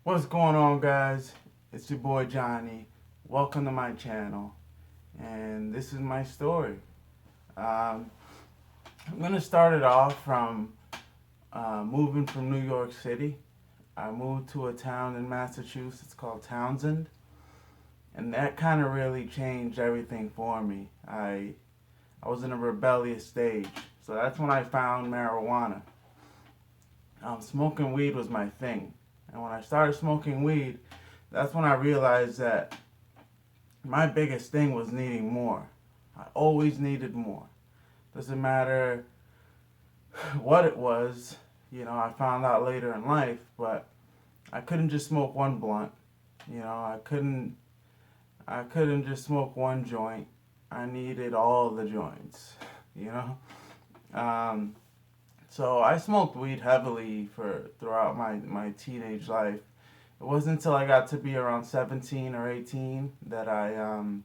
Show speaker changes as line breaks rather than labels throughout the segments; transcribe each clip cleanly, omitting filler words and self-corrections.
What's going on, guys? It's your boy Johnny. Welcome to my channel, and this is my story. Um, I'm gonna start it off from moving from New York City. I moved to a town in Massachusetts called Townsend, and that kind of really changed everything for me. I was in a rebellious stage, so that's when I found marijuana. Smoking weed was my thing, and when I started smoking weed, that's when I realized that my biggest thing was needing more. I always needed more. Doesn't matter what it was, I found out later in life, but I couldn't just smoke one blunt. I couldn't just smoke one joint. I needed all the joints, you know? Um, so I smoked weed heavily for throughout my teenage life. It wasn't until I got to be around 17 or 18 that I um,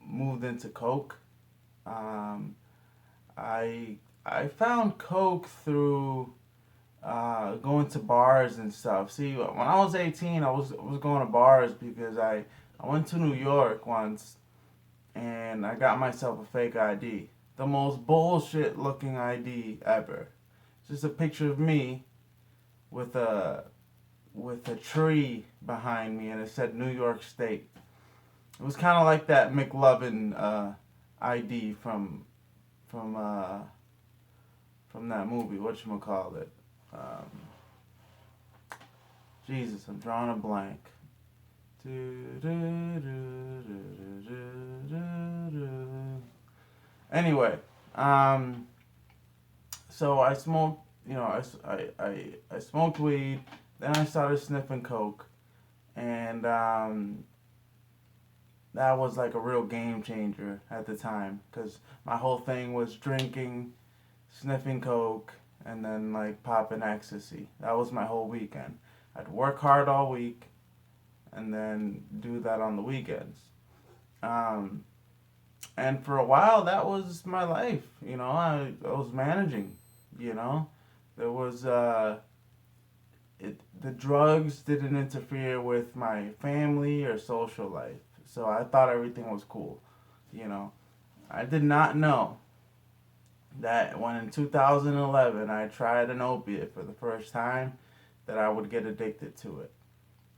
moved into coke. Um, I found coke through going to bars and stuff. See, when I was 18, I was going to bars because I went to New York once and I got myself a fake ID. The most bullshit looking ID ever. It's just a picture of me with a tree behind me and it said New York State. It was kind of like that McLovin ID from uh, from that movie. Whatchamacallit? Um, Jesus, I'm drawing a blank. Anyway, um, so I smoked, I smoked weed, then I started sniffing coke, and that was like a real game changer at the time, because my whole thing was drinking, sniffing coke, and then like popping ecstasy. That was my whole weekend. I'd work hard all week, and then do that on the weekends. Um, and for a while, that was my life. I was managing. You know, there was the drugs didn't interfere with my family or social life, so I thought everything was cool. You know, I did not know that when in 2011 I tried an opiate for the first time, that I would get addicted to it.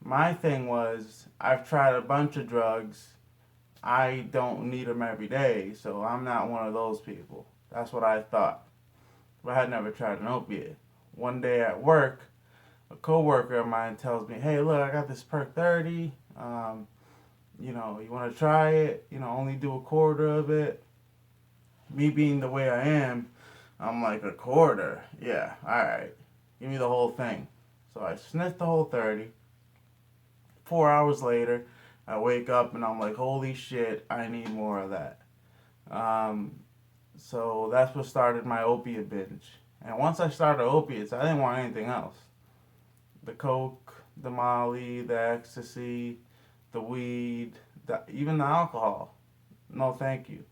My thing was, I've tried a bunch of drugs. I don't need them every day, so I'm not one of those people. That's what I thought. But I had never tried an opiate. One day at work, a coworker of mine tells me, "Hey, look, I got this Perk 30. You want to try it? Only do a quarter of it." Me being the way I am, I'm like, a quarter? Yeah, all right. Give me the whole thing. So I sniffed the whole 30. 4 hours later, I wake up and I'm like, holy shit, I need more of that. Um, so that's what started my opiate binge. And once I started opiates, I didn't want anything else. The coke, the molly, the ecstasy, the weed, even the alcohol. No, thank you.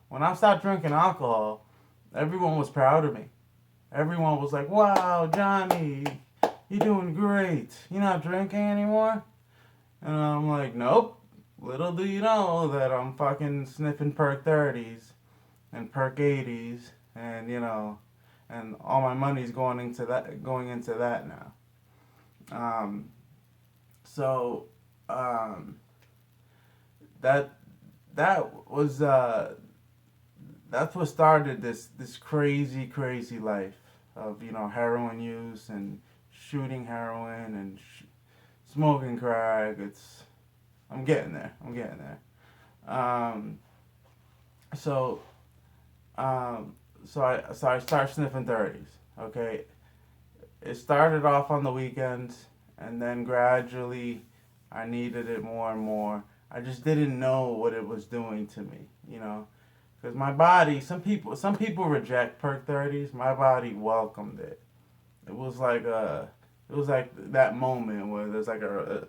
When I stopped drinking alcohol, everyone was proud of me. Everyone was like, wow, Johnny, you're doing great. You're not drinking anymore? And I'm like, nope. Little do you know that I'm fucking sniffing Perk 30s and Perk 80s, and and all my money's going into that now. Um, so um, that that was that's what started this crazy life of heroin use and shooting heroin and smoking crack. I'm getting there. I'm getting there. Um, so so I start sniffing 30s. Okay, it started off on the weekends, and then gradually I needed it more and more. I just didn't know what it was doing to me. Because my body, some people reject Perk 30s. My body welcomed it. It was like that moment where there's like a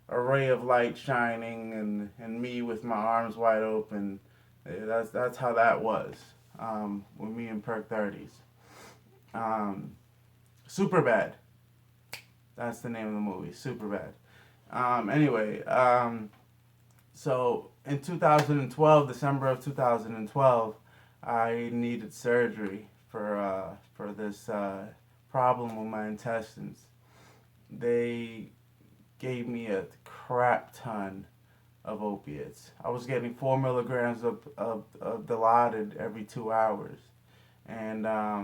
ray of light shining, and me with my arms wide open. That's how that was with me and Perk 30s. Um, Super bad. That's the name of the movie, Superbad. Anyway, so in 2012, December of 2012, I needed surgery for this problem with my intestines. They gave me a crap ton of opiates. I was getting 4 milligrams of Dilaudid every 2 hours, and that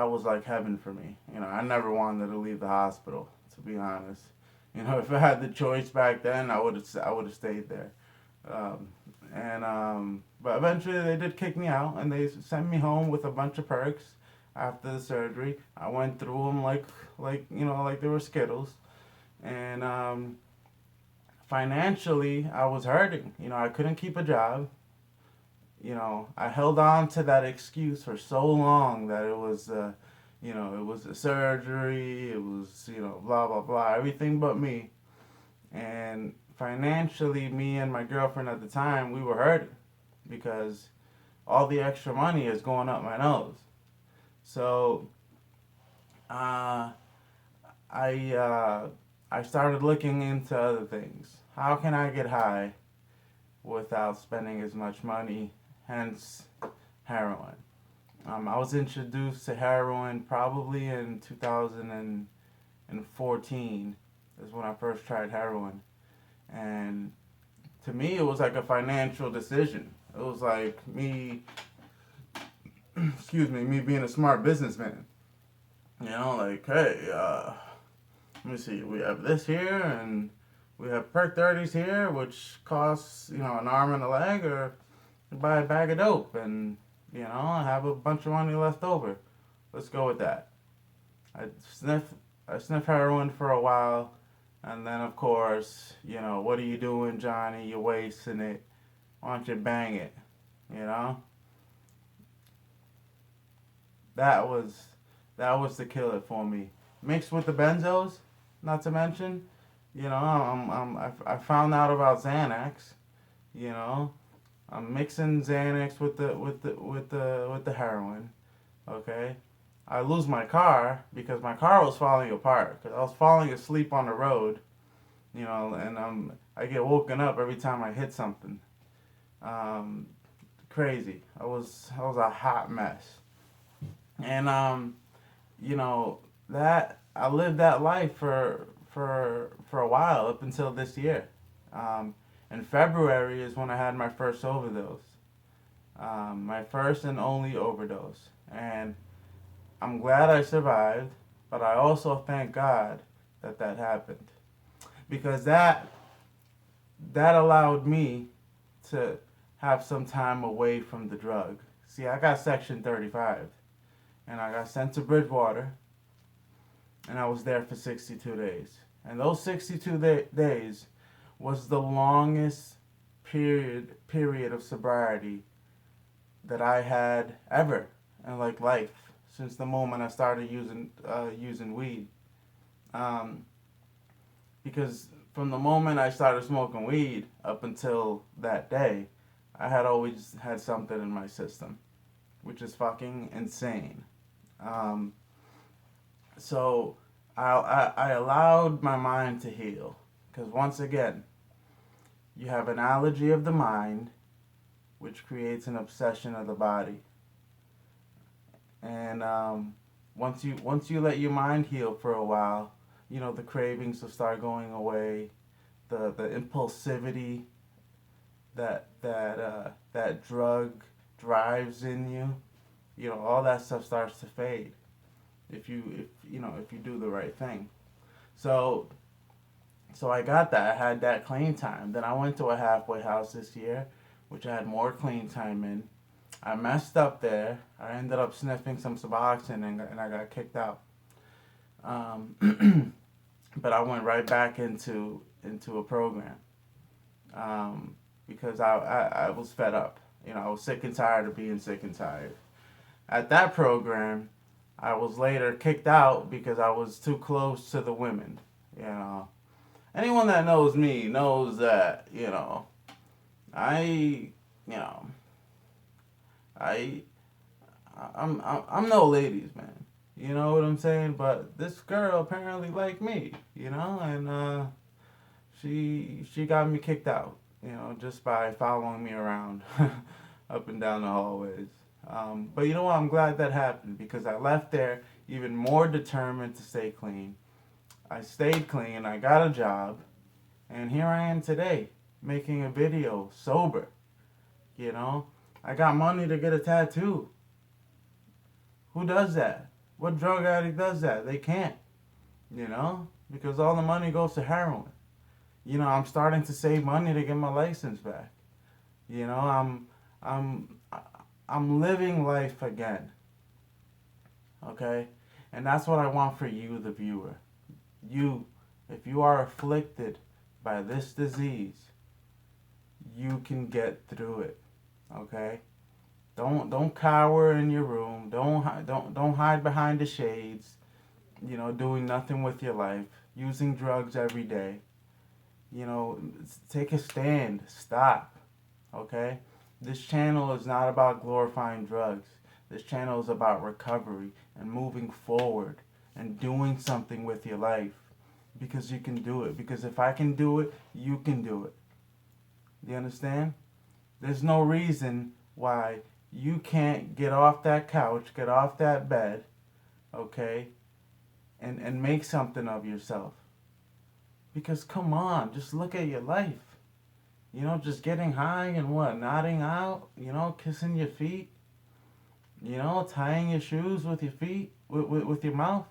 was like heaven for me. I never wanted to leave the hospital, to be honest. If I had the choice back then, I would have stayed there. Um, but eventually they did kick me out, and they sent me home with a bunch of perks after the surgery. I went through them like they were Skittles, and financially I was hurting. I couldn't keep a job. I held on to that excuse for so long that it was a surgery, it was, blah, blah, blah, everything but me. And financially, me and my girlfriend at the time, we were hurting because all the extra money is going up my nose. So, uh, I started looking into other things. How can I get high without spending as much money? Hence, heroin. I was introduced to heroin probably in 2014 is when I first tried heroin. And to me, it was like a financial decision. It was like excuse me, me being a smart businessman. Like, hey, let me see, we have this here and we have Perk 30s here, which costs, an arm and a leg, or buy a bag of dope and I have a bunch of money left over. Let's go with that. I sniff I sniffed heroin for a while, and then of course, what are you doing, Johnny? You're wasting it. Why don't you bang it? You know, that was that was the killer for me. Mixed with the benzos, not to mention, I found out about Xanax. You know, I'm mixing Xanax with the heroin. Okay, I lose my car because my car was falling apart. Cause I was falling asleep on the road. And I get woken up every time I hit something. Um, Crazy. I was a hot mess. And you know that I lived that life for a while up until this year. Um, in February is when I had my first overdose, my first and only overdose, and I'm glad I survived. But I also thank God that that happened because that allowed me to have some time away from the drug. See, I got Section 35, and I got sent to Bridgewater, and I was there for 62 days. And those 62 days was the longest period of sobriety that I had ever in life since the moment I started using weed. Um, because from the moment I started smoking weed up until that day, I had always had something in my system, which is fucking insane. Um, so I allowed my mind to heal. Because once again, you have an allergy of the mind, which creates an obsession of the body. And once you let your mind heal for a while, the cravings will start going away. The impulsivity that drug drives in you, all that stuff starts to fade if you do the right thing. So so I got that. I had that clean time. Then I went to a halfway house this year, which I had more clean time in. I messed up there. I ended up sniffing some Suboxone and I got kicked out. Um, but I went right back into a program because I was fed up. I was sick and tired of being sick and tired. At that program, I was later kicked out because I was too close to the women. Anyone that knows me knows that I you know I I'm no ladies man. You know what I'm saying? But this girl apparently liked me, and she got me kicked out, just by following me around up and down the hallways. But you know what? I'm glad that happened because I left there even more determined to stay clean. I stayed clean, I got a job, and here I am today making a video sober, you know? I got money to get a tattoo. Who does that? What drug addict does that? They can't, because all the money goes to heroin. I'm starting to save money to get my license back. You know, I'm I'm I'm living life again. Okay? And that's what I want for you, the viewer. You, if you are afflicted by this disease, you can get through it. Okay? Don't cower in your room. Don't hide behind the shades. Doing nothing with your life, using drugs every day. Take a stand. Stop. Okay? This channel is not about glorifying drugs. This channel is about recovery and moving forward and doing something with your life because you can do it. Because if I can do it, you can do it. Do you understand? There's no reason why you can't get off that couch, get off that bed, okay, and make something of yourself. Because come on, just look at your life. Just getting high and what? Nodding out, kissing your feet, tying your shoes with your feet, with your mouth.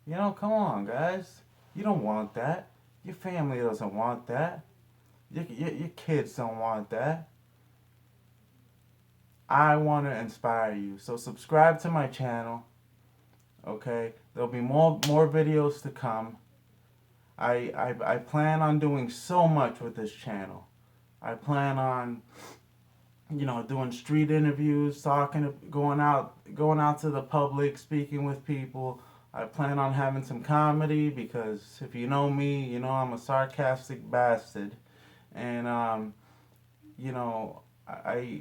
Come on, guys. You don't want that. Your family doesn't want that. Your kids don't want that. I want to inspire you. So subscribe to my channel. Okay? There'll be more videos to come. I plan on doing so much with this channel. I plan on doing street interviews, going out to the public, speaking with people. I plan on having some comedy because if you know me, I'm a sarcastic bastard. And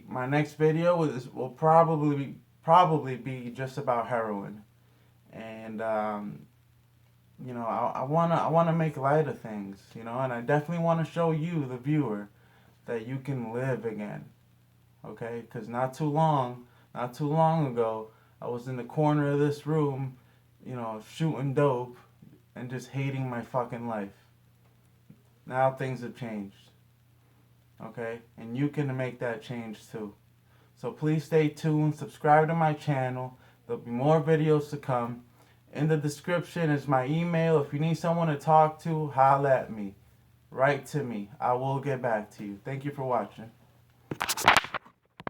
my next video will probably be just about heroin. And I wanna make light of things, and I definitely want to show you, the viewer, that you can live again. Okay, because not too long ago, I was in the corner of this room, shooting dope and just hating my fucking life. Now things have changed. Okay, and you can make that change too. So please stay tuned, subscribe to my channel. There'll be more videos to come. In the description is my email. If you need someone to talk to, holla at me. Write to me. I will get back to you. Thank you for watching.